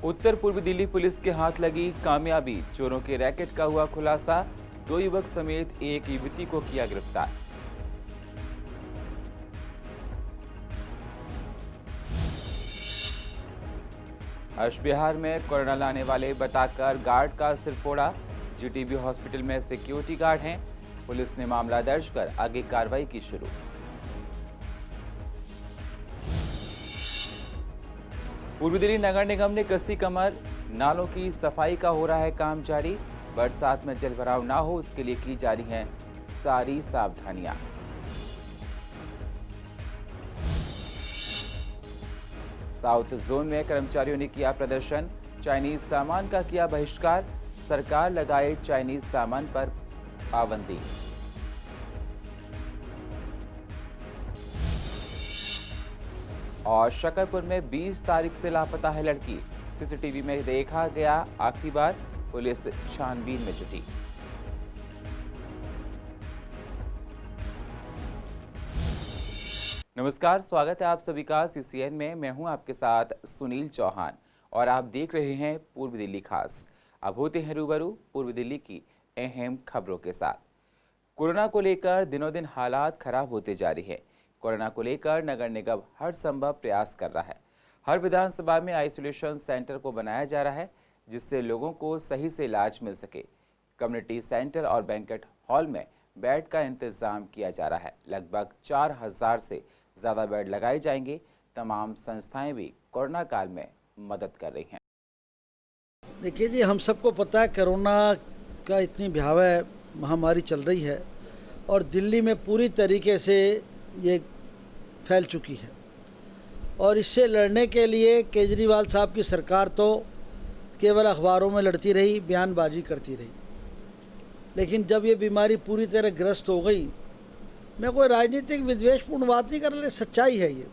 उत्तर पूर्वी दिल्ली पुलिस के हाथ लगी कामयाबी। चोरों के रैकेट का हुआ खुलासा। 2 युवक समेत एक युवती को किया गिरफ्तार। हर्ष बिहार में कोरोना लाने वाले बताकर गार्ड का सिर फोड़ा। जीटीबी हॉस्पिटल में सिक्योरिटी गार्ड हैं। पुलिस ने मामला दर्ज कर आगे कार्रवाई की शुरू। पूर्वी दिल्ली नगर निगम ने कसी कमर। नालों की सफाई का हो रहा है काम जारी। बरसात में जल भराव ना हो उसके लिए की जा रही हैं सारी सावधानियां। साउथ जोन में कर्मचारियों ने किया प्रदर्शन। चाइनीज सामान का किया बहिष्कार। सरकार लगाए चाइनीज सामान पर पाबंदी। और शकरपुर में 20 तारीख से लापता है लड़की। सीसीटीवी में देखा गया आखिरी बार। पुलिस छानबीन में जुटी। नमस्कार, स्वागत है आप सभी का सीसीएन में। मैं हूं आपके साथ सुनील चौहान और आप देख रहे हैं पूर्वी दिल्ली खास। अब होते हैं रूबरू पूर्वी दिल्ली की अहम खबरों के साथ। कोरोना को लेकर दिनों दिन हालात खराब होते जा रही है। कोरोना को लेकर नगर निगम हर संभव प्रयास कर रहा है। हर विधानसभा में आइसोलेशन सेंटर को बनाया जा रहा है जिससे लोगों को सही से इलाज मिल सके। कम्युनिटी सेंटर और बैंक्वेट हॉल में बेड का इंतजाम किया जा रहा है। लगभग 4000 से ज़्यादा बेड लगाए जाएंगे। तमाम संस्थाएं भी कोरोना काल में मदद कर रही हैं। देखिए जी, हम सबको पता है कोरोना का इतनी भयावह महामारी चल रही है और दिल्ली में पूरी तरीके से ये फैल चुकी है। और इससे लड़ने के लिए केजरीवाल साहब की सरकार तो केवल अखबारों में लड़ती रही, बयानबाजी करती रही। लेकिन जब ये बीमारी पूरी तरह ग्रस्त हो गई, मैं कोई राजनीतिक विद्वेषपूर्ण बात नहीं कर रही, सच्चाई है ये।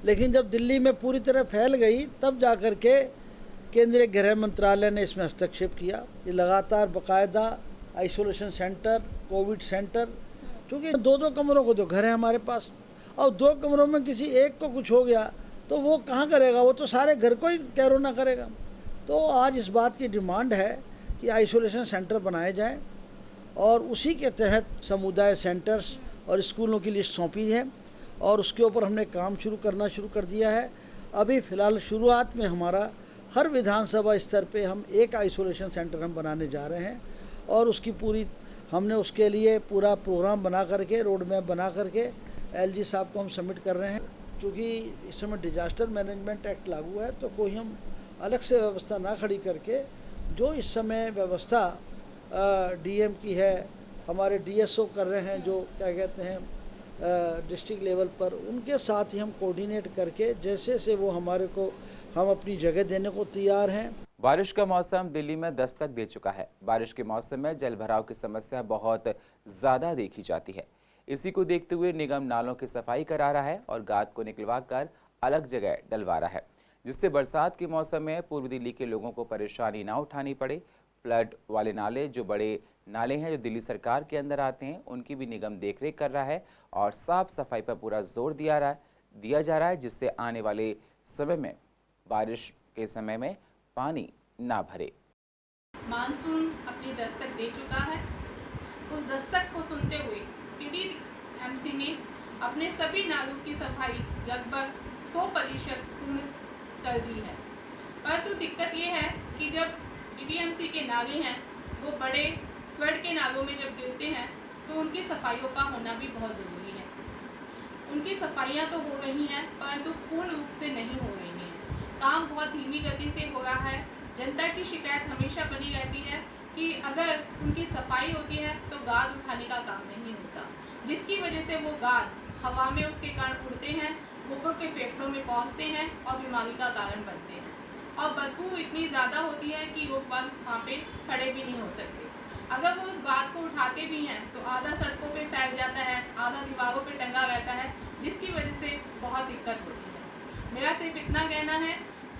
लेकिन जब दिल्ली में पूरी तरह फैल गई तब जा कर के केंद्रीय गृह मंत्रालय ने इसमें हस्तक्षेप किया। ये लगातार बाकायदा आइसोलेशन सेंटर, कोविड सेंटर, क्योंकि 2-2 कमरों को तो घर है हमारे पास। और 2 कमरों में किसी एक को कुछ हो गया तो वो कहाँ करेगा, वो तो सारे घर को ही कोरोना करेगा। तो आज इस बात की डिमांड है कि आइसोलेशन सेंटर बनाए जाएं और उसी के तहत समुदाय सेंटर्स और स्कूलों की लिस्ट सौंपी है और उसके ऊपर हमने काम शुरू कर दिया है। अभी फ़िलहाल शुरुआत में हमारा हर विधानसभा स्तर पे हम एक आइसोलेशन सेंटर हम बनाने जा रहे हैं और उसकी पूरी हमने उसके लिए पूरा प्रोग्राम बना करके, रोड मैप बना करके एलजी साहब को हम सबमिट कर रहे हैं। क्योंकि इस समय डिजास्टर मैनेजमेंट एक्ट लागू है तो कोई हम अलग से व्यवस्था ना खड़ी करके, जो इस समय व्यवस्था डीएम की है, हमारे डीएसओ कर रहे हैं, जो क्या कहते हैं डिस्ट्रिक्ट लेवल पर, उनके साथ ही हम कोऑर्डिनेट करके जैसे से वो हमारे को हम अपनी जगह देने को तैयार हैं। बारिश का मौसम दिल्ली में दस्तक दे चुका है। बारिश के मौसम में जल भराव की समस्या बहुत ज़्यादा देखी जाती है। इसी को देखते हुए निगम नालों की सफाई करा रहा है और गाद को निकलवा कर अलग जगह डलवा रहा है, जिससे बरसात के मौसम में पूर्वी दिल्ली के लोगों को परेशानी ना उठानी पड़े। फ्लड वाले नाले, जो बड़े नाले हैं जो दिल्ली सरकार के अंदर आते हैं, उनकी भी निगम देखरेख कर रहा है और साफ सफाई पर पूरा जोर दिया जा रहा है, जिससे आने वाले समय में बारिश के समय में पानी ना भरे। मानसून अपनी दस्तक दे चुका है। उस दस्तक को सुनते हुए टीडीएमसी ने अपने सभी नालों की सफाई लगभग 100% पूर्ण कर दी है। परंतु दिक्कत ये है कि जब टीडीएमसी के नाले हैं वो बड़े फ्लड के नालों में जब गिरते हैं तो उनकी सफाइयों का होना भी बहुत ज़रूरी है। उनकी सफाइयाँ तो हो रही हैं परंतु पूर्ण रूप से नहीं हो रही हैं। काम बहुत धीमी गति से हो रहा है। जनता की शिकायत हमेशा बनी रहती है कि अगर उनकी सफाई होती है तो गाद उठाने का काम नहीं होता, जिसकी वजह से वो गाद हवा में उसके कारण उड़ते हैं, लोगों के फेफड़ों में पहुंचते हैं और बीमारी का कारण बनते हैं। और बदबू इतनी ज़्यादा होती है कि लोग वहाँ पे खड़े भी नहीं हो सकते। अगर वो उस गाद को उठाते भी हैं तो आधा सड़कों पे फैल जाता है, आधा दीवारों पे टंगा रहता है, जिसकी वजह से बहुत दिक्कत होती है। मेरा सिर्फ इतना कहना है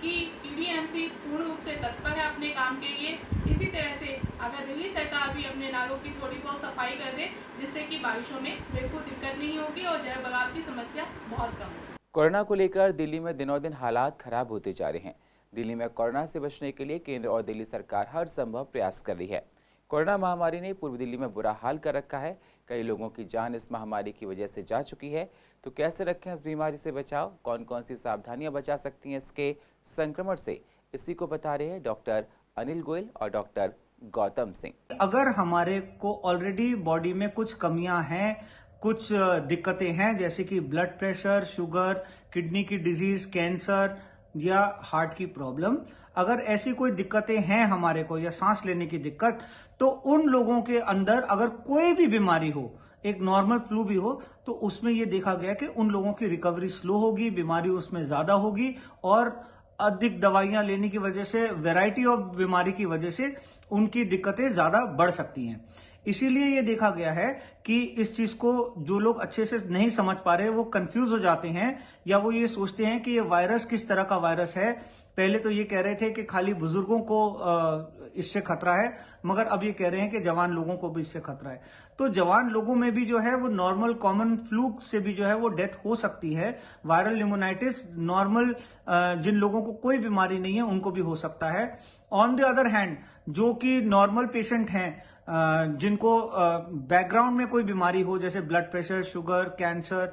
कि टीडीएमसी पूर्ण रूप से तत्पर है अपने काम के लिए। इसी तरह से अगर दिल्ली सरकार भी अपने नालों की थोड़ी बहुत सफाई कर दे, जिससे कि बारिशों में बिल्कुल दिक्कत नहीं होगी और जल भराव की समस्या बहुत कम होगी। कोरोना को लेकर दिल्ली में दिनों दिन हालात खराब होते जा रहे हैं। दिल्ली में कोरोना से बचने के लिए केंद्र और दिल्ली सरकार हर संभव प्रयास कर रही है। कोरोना महामारी ने पूर्व दिल्ली में बुरा हाल कर रखा है। कई लोगों की जान इस महामारी की वजह से जा चुकी है। तो कैसे रखें इस बीमारी से बचाव, कौन कौन सी सावधानियां बचा सकती हैं इसके संक्रमण से, इसी को बता रहे हैं डॉक्टर अनिल गोयल और डॉक्टर गौतम सिंह। अगर हमारे को ऑलरेडी बॉडी में कुछ कमियां हैं, कुछ दिक्कतें हैं, जैसे कि ब्लड प्रेशर, शुगर, किडनी की डिजीज, कैंसर या हार्ट की प्रॉब्लम, अगर ऐसी कोई दिक्कतें हैं हमारे को या सांस लेने की दिक्कत, तो उन लोगों के अंदर अगर कोई भी बीमारी हो, एक नॉर्मल फ्लू भी हो, तो उसमें यह देखा गया कि उन लोगों की रिकवरी स्लो होगी, बीमारी उसमें ज्यादा होगी और अधिक दवाइयां लेने की वजह से, वैरायटी ऑफ बीमारी की वजह से उनकी दिक्कतें ज्यादा बढ़ सकती हैं। इसीलिए ये देखा गया है कि इस चीज को जो लोग अच्छे से नहीं समझ पा रहे, वो कंफ्यूज हो जाते हैं या वो ये सोचते हैं कि ये वायरस किस तरह का वायरस है। पहले तो ये कह रहे थे कि खाली बुजुर्गों को इससे खतरा है, मगर अब ये कह रहे हैं कि जवान लोगों को भी इससे खतरा है। तो जवान लोगों में भी जो है वो नॉर्मल कॉमन फ्लू से भी जो है वो डेथ हो सकती है। वायरल न्यूमोनाइटिस नॉर्मल जिन लोगों को कोई बीमारी नहीं है उनको भी हो सकता है। ऑन द अदर हैंड जो कि नॉर्मल पेशेंट हैं, जिनको बैकग्राउंड में कोई बीमारी हो, जैसे blood pressure, sugar, cancer,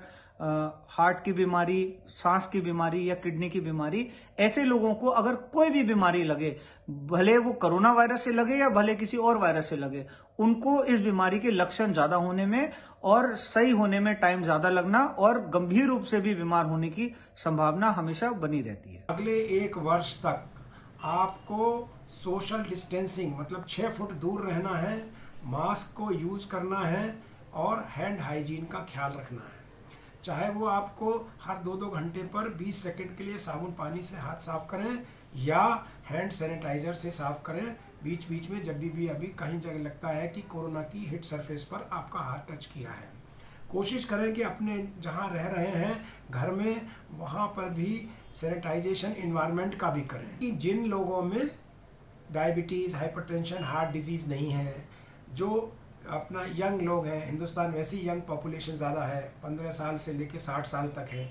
heart की बीमारी, सांस की बीमारी या किडनी की बीमारी, ऐसे लोगों को अगर कोई भी बीमारी लगे, भले वो कोरोना वायरस से लगे या भले किसी और वायरस से लगे, उनको इस बीमारी के लक्षण ज्यादा होने में और सही होने में टाइम ज्यादा लगना और गंभीर रूप से भी बीमार होने की संभावना हमेशा बनी रहती है। अगले 1 वर्ष तक आपको सोशल डिस्टेंसिंग मतलब 6 फुट दूर रहना है, मास्क को यूज करना है और हैंड हाइजीन का ख्याल रखना है। चाहे वो आपको हर 2-2 घंटे पर 20 सेकंड के लिए साबुन पानी से हाथ साफ करें या हैंड सैनिटाइजर से साफ करें। बीच बीच में जब भी अभी कहीं जगह लगता है कि कोरोना की हिट सरफेस पर आपका हाथ टच किया है, कोशिश करें कि अपने जहां रह रहे हैं घर में, वहां पर भी सैनिटाइजेशन इन्वायरमेंट का भी करें। कि जिन लोगों में डायबिटीज़, हाइपरटेंशन, हार्ट डिजीज़ नहीं है, जो अपना यंग लोग हैं, हिंदुस्तान वैसी यंग पॉपुलेशन ज़्यादा है, 15 साल से लेकर 60 साल तक है,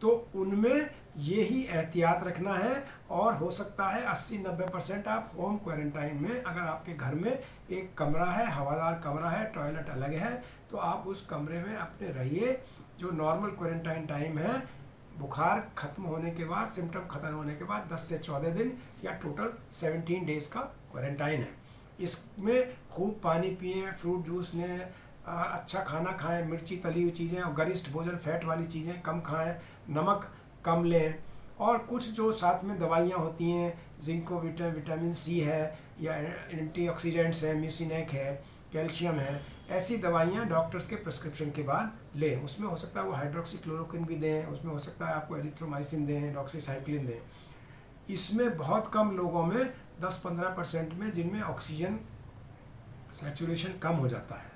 तो उनमें ये ही एहतियात रखना है। और हो सकता है 80-90% आप होम क्वारंटाइन में, अगर आपके घर में एक कमरा है, हवादार कमरा है, टॉयलेट अलग है, तो आप उस कमरे में अपने रहिए। जो नॉर्मल क्वारंटाइन टाइम है, बुखार खत्म होने के बाद, सिम्टम खत्म होने के बाद 10 से 14 दिन या टोटल 17 डेज़ का क्वारंटाइन है। इसमें खूब पानी पिएं, फ्रूट जूस लें, अच्छा खाना खाएं, मिर्ची तली हुई चीज़ें और गरिष्ठ भोजन, फैट वाली चीज़ें कम खाएं, नमक कम लें और कुछ जो साथ में दवाइयाँ होती हैं, जिंको विटामिन सी है या एंटीऑक्सीडेंट्स हैं, म्यूसिनेक है, कैल्शियम है, ऐसी दवाइयाँ डॉक्टर्स के प्रिस्क्रिप्शन के बाद लें। उसमें हो सकता है वो हाइड्रोक्सीक्लोरोक्विन भी दें, उसमें हो सकता है आपको एजिथ्रोमाइसिन दें, डॉक्सीसाइक्लिन दें। इसमें बहुत कम लोगों में 10-15% में जिनमें ऑक्सीजन सैचुरेशन कम हो जाता है।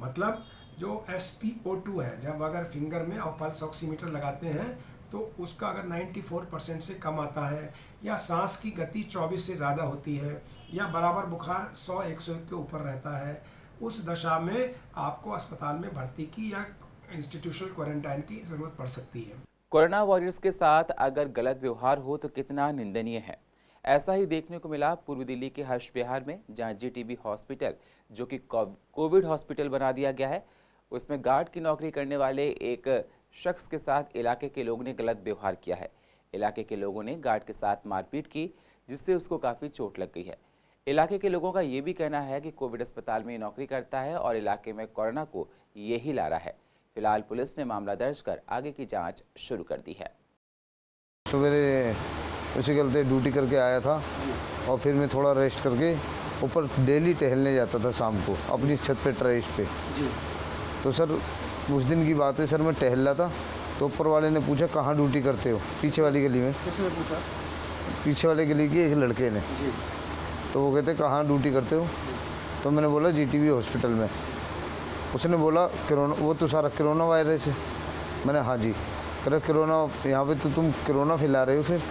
मतलब जो SpO2 है, जब अगर फिंगर में और पल्स ऑक्सीमीटर लगाते हैं तो उसका अगर 94% से कम आता है, या सांस की गति 24 से ज़्यादा होती है, या बराबर बुखार 100-101 के ऊपर रहता है, उस दशा में आपको अस्पताल में भर्ती की या इंस्टीट्यूशनल क्वारंटाइन की ज़रूरत पड़ सकती है। कोरोना वॉरियर्स के साथ अगर गलत व्यवहार हो तो कितना निंदनीय है। ऐसा ही देखने को मिला पूर्व दिल्ली के हर्ष विहार में, जहां GTB हॉस्पिटल, जो कि कोविड हॉस्पिटल बना दिया गया है, उसमें गार्ड की नौकरी करने वाले एक शख्स के साथ इलाके के लोगों ने गलत व्यवहार किया है। इलाके के लोगों ने गार्ड के साथ मारपीट की, जिससे उसको काफ़ी चोट लग गई है। इलाके के लोगों का ये भी कहना है कि कोविड अस्पताल में नौकरी करता है और इलाके में कोरोना को यही ला रहा है। फिलहाल पुलिस ने मामला दर्ज कर आगे की जांच शुरू कर दी है। सवेरे उसी गलते ड्यूटी करके आया था और फिर मैं थोड़ा रेस्ट करके ऊपर डेली टहलने जाता था शाम को अपनी छत पे, टेरेस पे। तो सर उस दिन की बात है सर, मैं टहल रहा था तो ऊपर वाले ने पूछा कहाँ ड्यूटी करते हो, पीछे वाली गली में। किसने पूछा? पीछे वाली गली की एक लड़के ने। तो वो कहते कहाँ ड्यूटी करते हो, तो मैंने बोला GTB हॉस्पिटल में। उसने बोला कोरोना, वो तो सारा कोरोना वायरस है। मैंने हाँ जी। कह रहा कोरोना, यहाँ पे तो तुम कोरोना फैला रहे हो। फिर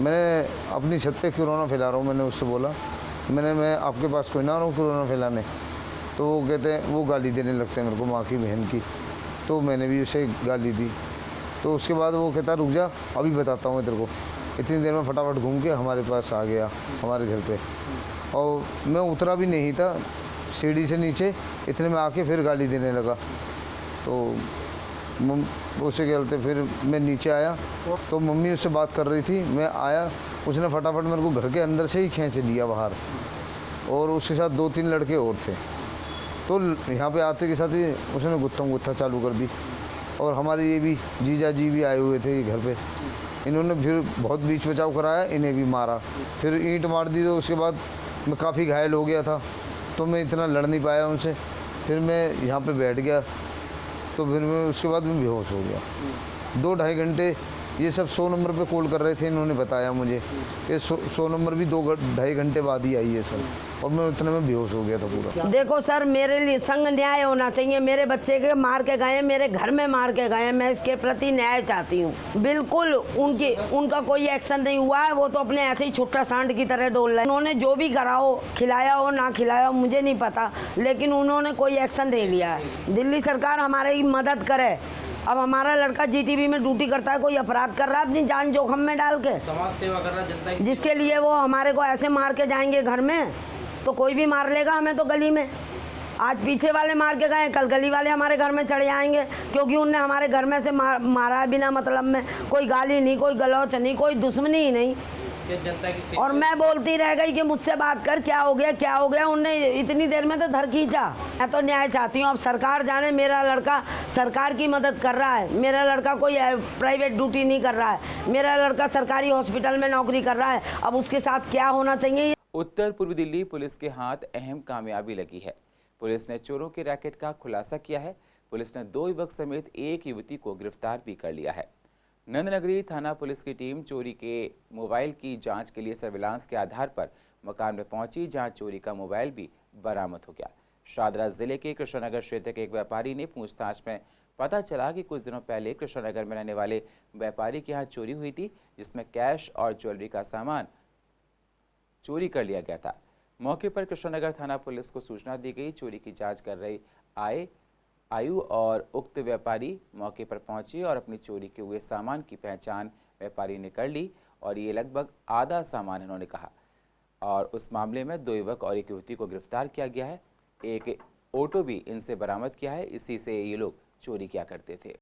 मैंने अपनी छत पे कोरोना फैला रहा हूँ, मैंने उससे बोला। मैं आपके पास कोई ना रहा हूँ कोरोना फैलाने। तो वो कहते हैं, वो गाली देने लगते हैं मेरे को, माँ की बहन की। तो मैंने भी उसे गाली दी। तो उसके बाद वो कहता रुक जा, अभी बताता हूँ तेरे को। इतनी देर में फटाफट घूम के हमारे पास आ गया, हमारे घर पे। और मैं उतरा भी नहीं था सीढ़ी से नीचे, इतने में आके फिर गाली देने लगा। तो उससे क्या बोलते, फिर मैं नीचे आया तो मम्मी उससे बात कर रही थी, मैं आया, उसने फटाफट मेरे को घर के अंदर से ही खींच दिया बाहर, और उसके साथ 2-3 लड़के और थे। तो यहाँ पे आते के साथ ही उसने गुत्था चालू कर दी। और हमारे ये भी जीजा जी भी आए हुए थे घर पे, इन्होंने फिर बहुत बीच बचाव कराया, इन्हें भी मारा, फिर ईंट मार दी। तो उसके बाद मैं काफ़ी घायल हो गया था, तो मैं इतना लड़ नहीं पाया उनसे। फिर मैं यहाँ पे बैठ गया, तो फिर मैं उसके बाद मैं बेहोश हो गया। 2-2.5 घंटे ये सब 100 नंबर पे कॉल कर रहे थे, इन्होंने बताया मुझे कि 100 नंबर भी 2-2.5 घंटे बाद ही आई है सर, और मैं उतने में बेहोश हो गया था पूरा। देखो सर, मेरे लिए संग न्याय होना चाहिए। मेरे बच्चे के मार के गए, मेरे घर में मार के गए, मैं इसके प्रति न्याय चाहती हूँ। बिल्कुल उनका कोई एक्शन नहीं हुआ है, वो तो अपने ऐसे ही छुट्टा सांड की तरह डोल रहे हैं। उन्होंने जो भी करा हो, खिलाया हो ना खिलाया हो मुझे नहीं पता, लेकिन उन्होंने कोई एक्शन नहीं लिया है। दिल्ली सरकार हमारी मदद करे। अब हमारा लड़का जीटीबी में ड्यूटी करता है, कोई अपराध कर रहा है अपनी जान जोखिम में डाल के, समाज सेवा कर रहा है जनता की, जिसके लिए वो हमारे को ऐसे मार के जाएंगे घर में, तो कोई भी मार लेगा हमें तो गली में। आज पीछे वाले मार के गए, कल गली वाले हमारे घर में चढ़े आएंगे, क्योंकि उनने हमारे घर में से मारा है बिना मतलब में। कोई गाली नहीं, कोई गलौच नहीं, कोई दुश्मनी ही नहीं। जनता की और मैं बोलती रह गई कि मुझसे बात कर, क्या हो गया क्या हो गया। उनने इतनी देर में तो धर खींचा। मैं तो न्याय चाहती हूँ। अब सरकार जाने, मेरा लड़का सरकार की मदद कर रहा है, मेरा लड़का कोई प्राइवेट ड्यूटी नहीं कर रहा है, मेरा लड़का सरकारी हॉस्पिटल में नौकरी कर रहा है। अब उसके साथ क्या होना चाहिए। उत्तर पूर्वी दिल्ली पुलिस के हाथ अहम कामयाबी लगी है। पुलिस ने चोरों के रैकेट का खुलासा किया है। पुलिस ने 2 युवक समेत एक युवती को गिरफ्तार भी कर लिया है। नंदनगरी थाना पुलिस की टीम चोरी के मोबाइल की जांच के लिए सर्विलांस के आधार पर मकान में पहुंची, जहां चोरी का मोबाइल भी बरामद हो गया। शादरा जिले के कृष्णनगर क्षेत्र के एक व्यापारी ने पूछताछ में पता चला कि कुछ दिनों पहले कृष्णनगर में रहने वाले व्यापारी के यहाँ चोरी हुई थी, जिसमें कैश और ज्वेलरी का सामान चोरी कर लिया गया था। मौके पर कृष्णनगर थाना पुलिस को सूचना दी गई। चोरी की जांच कर रही आयु और उक्त व्यापारी मौके पर पहुंचे और अपनी चोरी के हुए सामान की पहचान व्यापारी ने कर ली, और ये लगभग आधा सामान इन्होंने कहा। और उस मामले में 2 युवक और एक युवती को गिरफ्तार किया गया है। एक ऑटो भी इनसे बरामद किया है। इसी से ये लोग चोरी किया करते थे।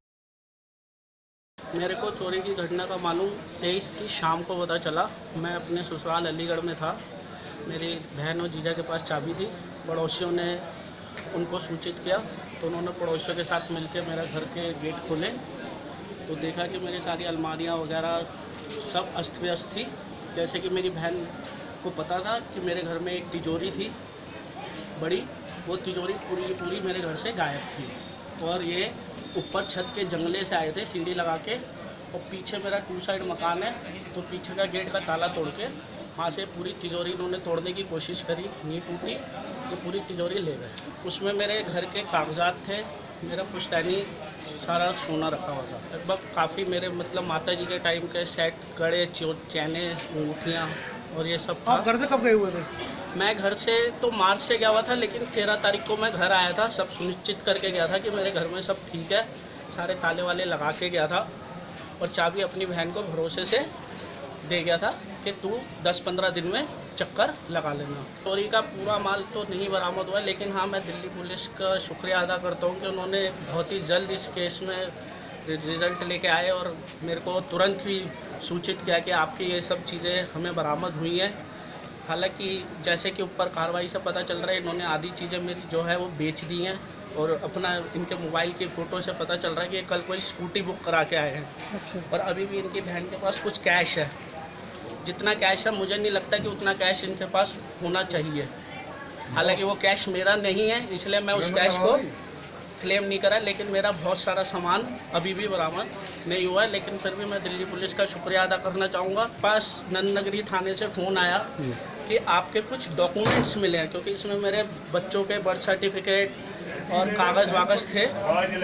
मेरे को चोरी की घटना का मालूम 23 की शाम को पता चला। मैं अपने ससुराल अलीगढ़ में था। मेरी बहन और जीजा के पास चाबी थी। पड़ोसियों ने उनको सूचित किया, तो उन्होंने पड़ोसियों के साथ मिलकर मेरा घर के गेट खोले, तो देखा कि मेरी सारी अलमारियां वगैरह सब अस्त व्यस्त थी। जैसे कि मेरी बहन को पता था कि मेरे घर में एक तिजोरी थी बड़ी, वो तिजोरी पूरी की पूरी मेरे घर से गायब थी। और ये ऊपर छत के जंगले से आए थे सीढ़ी लगा के, और पीछे मेरा 2 साइड मकान है, तो पीछे का गेट का ताला तोड़ के वहाँ से पूरी तिजोरी इन्होंने तोड़ने की कोशिश करी, नहीं टूटी, तो पूरी तिजोरी ले गए। उसमें मेरे घर के कागजात थे, मेरा पुश्तैनी सारा सोना रखा हुआ था, लगभग काफ़ी मेरे मतलब माता जी के टाइम के सेट, कड़े, चैने, अंगूठियाँ और ये सब था। आप घर से कब गए हुए थे? मैं घर से तो मार्च से गया हुआ था, लेकिन 13 तारीख को मैं घर आया था। सब सुनिश्चित करके गया था कि मेरे घर में सब ठीक है, सारे ताले वाले लगा के गया था, और चाबी अपनी बहन को भरोसे से दे गया था कि तू 10-15 दिन में चक्कर लगा लेना। चोरी का पूरा माल तो नहीं बरामद हुआ, लेकिन हाँ, मैं दिल्ली पुलिस का शुक्रिया अदा करता हूँ कि उन्होंने बहुत ही जल्द इस केस में रिजल्ट लेके आए और मेरे को तुरंत ही सूचित किया कि आपकी ये सब चीज़ें हमें बरामद हुई हैं। हालांकि जैसे कि ऊपर कार्रवाई से पता चल रहा है, इन्होंने आधी चीज़ें मेरी जो है वो बेच दी हैं, और अपना इनके मोबाइल की फ़ोटो से पता चल रहा है कि ये कल कोई स्कूटी बुक करा के आए हैं। अच्छा। और अभी भी इनकी बहन के पास कुछ कैश है। जितना कैश है मुझे नहीं लगता कि उतना कैश इनके पास होना चाहिए। हालांकि वो कैश मेरा नहीं है, इसलिए मैं उस कैश को क्लेम नहीं करा, लेकिन मेरा बहुत सारा सामान अभी भी बरामद नहीं हुआ है। लेकिन फिर भी मैं दिल्ली पुलिस का शुक्रिया अदा करना चाहूँगा। पास नंदनगरी थाने से फ़ोन आया कि आपके कुछ डॉक्यूमेंट्स मिले हैं, क्योंकि इसमें मेरे बच्चों के बर्थ सर्टिफिकेट और कागज़ वागज़ थे।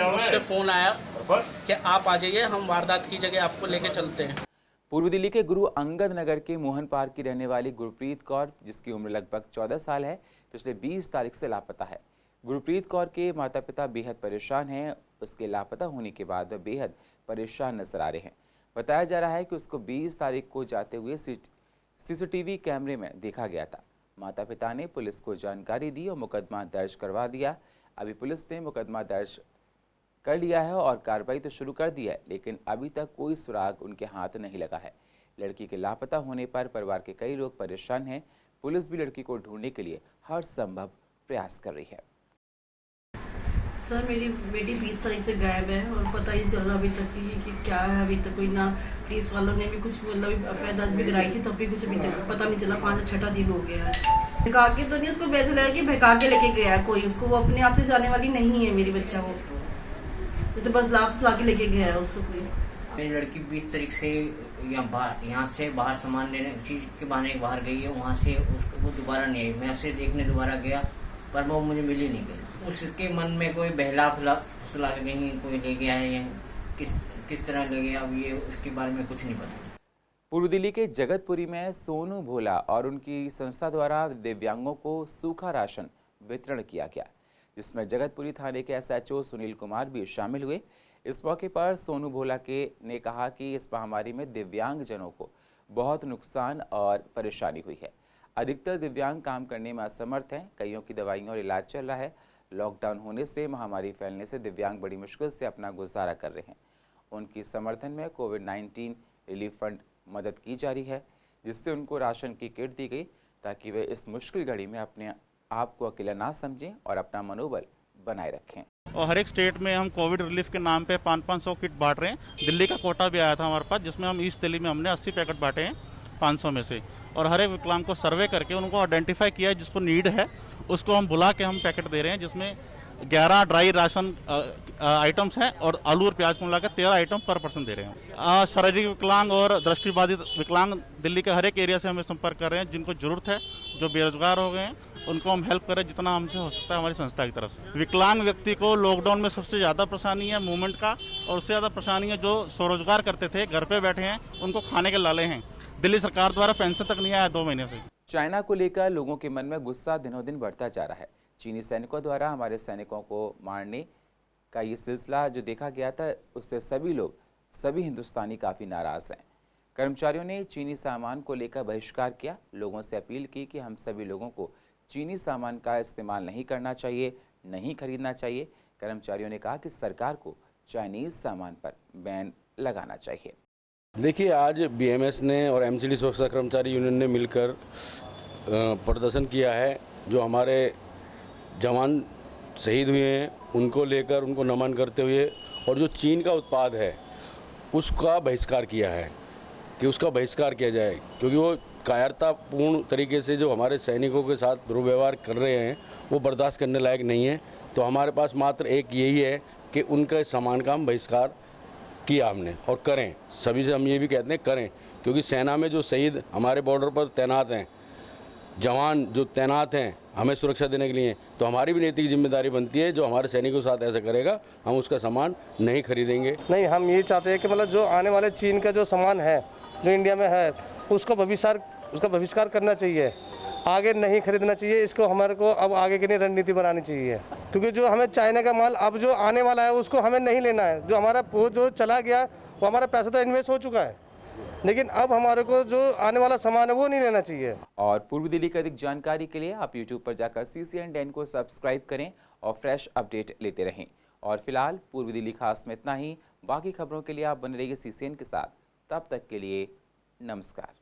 उससे फ़ोन आया कि आप आ जाइए, हम वारदात की जगह आपको लेके चलते हैं। पूर्वी दिल्ली के गुरु अंगद नगर के मोहन पार्क की रहने वाली गुरप्रीत कौर, जिसकी उम्र लगभग 14 साल है, पिछले 20 तारीख से लापता है। गुरप्रीत कौर के माता पिता बेहद परेशान हैं। उसके लापता होने के बाद वह बेहद परेशान नजर आ रहे हैं। बताया जा रहा है कि उसको 20 तारीख को जाते हुए सीसीटीवी कैमरे में देखा गया था। माता पिता ने पुलिस को जानकारी दी और मुकदमा दर्ज करवा दिया। अभी पुलिस ने मुकदमा दर्ज कर लिया है और कार्रवाई तो शुरू कर दी है, लेकिन अभी तक कोई सुराग उनके हाथ नहीं लगा है। लड़की के लापता होने पर परिवार के कई लोग परेशान हैं। पुलिस भी लड़की को ढूंढने के लिए हर संभव प्रयास कर रही है। सर, मेरी बेटी 20 तारीख से गायब है और पता ही चल रहा अभी तक कि क्या है। अभी तक कोई ना, पुलिस वालों ने भी कुछ मतलब अफवाह भी कराई थी, तब भी कुछ अभी तक पता नहीं चला। 5-6 दिन हो गया है। भगा के तो नहीं, उसको वैसे लगा कि भगा के लेके गया है कोई, उसको वो अपने आप से जाने वाली नहीं है मेरी बच्चा। वो जैसे बस लाफ ला के लेके गया है उसको कोई। मेरी लड़की 20 तारीख से यहाँ से बाहर सामान लेने चीज के बहाने बाहर गई है। वहाँ से उसको वो दोबारा नहीं आई। मैं उसे देखने दोबारा गया पर वो मुझे मिल ही नहीं गई। उसके मन में कोई बहला फुसला के कहीं कोई ले गया है या किस तरह ले गया, अब ये उसके बारे में कुछ नहीं पता। पूर्व दिल्ली के जगतपुरी में सोनू भोला और उनकी संस्था द्वारा दिव्यांगों को सूखा राशन वितरण किया गया, जिसमें जगतपुरी थाने के SHO सुनील कुमार भी शामिल हुए। इस मौके पर सोनू भोला ने कहा कि इस महामारी में दिव्यांग जनों को बहुत नुकसान और परेशानी हुई है। अधिकतर दिव्यांग काम करने में असमर्थ हैं। कईयों की दवाइयाँ और इलाज चल रहा है। लॉकडाउन होने से महामारी फैलने से दिव्यांग बड़ी मुश्किल से अपना गुजारा कर रहे हैं। उनकी समर्थन में कोविड-19 रिलीफ फंड मदद की जा रही है, जिससे उनको राशन की किट दी गई ताकि वे इस मुश्किल घड़ी में अपने आप को अकेला ना समझें और अपना मनोबल बनाए रखें। और हर एक स्टेट में हम कोविड रिलीफ के नाम पे 500 किट बांट रहे हैं। दिल्ली का कोटा भी आया था हमारे पास, जिसमें हम ईस्ट दिल्ली में हमने 80 पैकेट बांटे हैं 500 में से। और हर एक विकलांग को सर्वे करके उनको आइडेंटिफाई किया जिसको नीड है, उसको हम बुला के हम पैकेट दे रहे हैं, जिसमें 11 ड्राई राशन आइटम्स हैं और आलू और प्याज को मिलाकर 13 आइटम पर पर्सन दे रहे हैं। शारीरिक विकलांग और दृष्टिबाधित विकलांग दिल्ली के हर एक एरिया से हमें संपर्क कर रहे हैं। जिनको जरूरत है, जो बेरोजगार हो गए हैं, उनको हम हेल्प करें जितना हमसे हो सकता है हमारी संस्था की तरफ से। विकलांग व्यक्ति को लॉकडाउन में सबसे ज़्यादा परेशानी है मूवमेंट का, और उससे ज़्यादा परेशानी है जो स्वरोजगार करते थे, घर पे बैठे हैं, उनको खाने के लाले हैं। दिल्ली सरकार द्वारा पेंशन तक नहीं आया 2 महीने से। चाइना को लेकर लोगों के मन में गुस्सा दिनों दिन बढ़ता जा रहा है। चीनी सैनिकों द्वारा हमारे सैनिकों को मारने का ये सिलसिला जो देखा गया था, उससे सभी हिंदुस्तानी काफ़ी नाराज़ हैं। कर्मचारियों ने चीनी सामान को लेकर बहिष्कार किया। लोगों से अपील की कि हम सभी लोगों को चीनी सामान का इस्तेमाल नहीं करना चाहिए, नहीं खरीदना चाहिए। कर्मचारियों ने कहा कि सरकार को चाइनीज़ सामान पर बैन लगाना चाहिए। देखिए, आज BMS ने और MCD सुरक्षा कर्मचारी यूनियन ने मिलकर प्रदर्शन किया है। जो हमारे जवान शहीद हुए हैं उनको लेकर उनको नमन करते हुए, और जो चीन का उत्पाद है उसका बहिष्कार किया है कि उसका बहिष्कार किया जाए, क्योंकि वो कायरतापूर्ण तरीके से जो हमारे सैनिकों के साथ दुर्व्यवहार कर रहे हैं वो बर्दाश्त करने लायक नहीं है। तो हमारे पास मात्र एक यही है कि उनका सामान का हम बहिष्कार किया हमने, और करें। सभी से हम ये भी कहते हैं करें, क्योंकि सेना में जो शहीद हमारे बॉर्डर पर तैनात हैं, जवान जो तैनात हैं हमें सुरक्षा देने के लिए, तो हमारी भी नैतिक जिम्मेदारी बनती है। जो हमारे सैनिकों के साथ ऐसा करेगा हम उसका सामान नहीं खरीदेंगे। नहीं, हम ये चाहते हैं कि मतलब जो आने वाले चीन का जो सामान है जो इंडिया में है उसका बहिष्कार करना चाहिए, आगे नहीं खरीदना चाहिए। इसको हमारे को अब आगे के लिए रणनीति बनानी चाहिए, क्योंकि जो हमें चाइना का माल अब जो आने वाला है उसको हमें नहीं लेना है। जो हमारा जो चला गया वो हमारा पैसा तो इन्वेस्ट हो चुका है, लेकिन अब हमारे को जो आने वाला सामान है वो नहीं लेना चाहिए। और पूर्व दिल्ली की अधिक जानकारी के लिए आप YouTube पर जाकर CCN10 को सब्सक्राइब करें और फ्रेश अपडेट लेते रहें। और फिलहाल पूर्व दिल्ली खास में इतना ही। बाकी खबरों के लिए आप बने रहिए CCN के साथ। तब तक के लिए नमस्कार।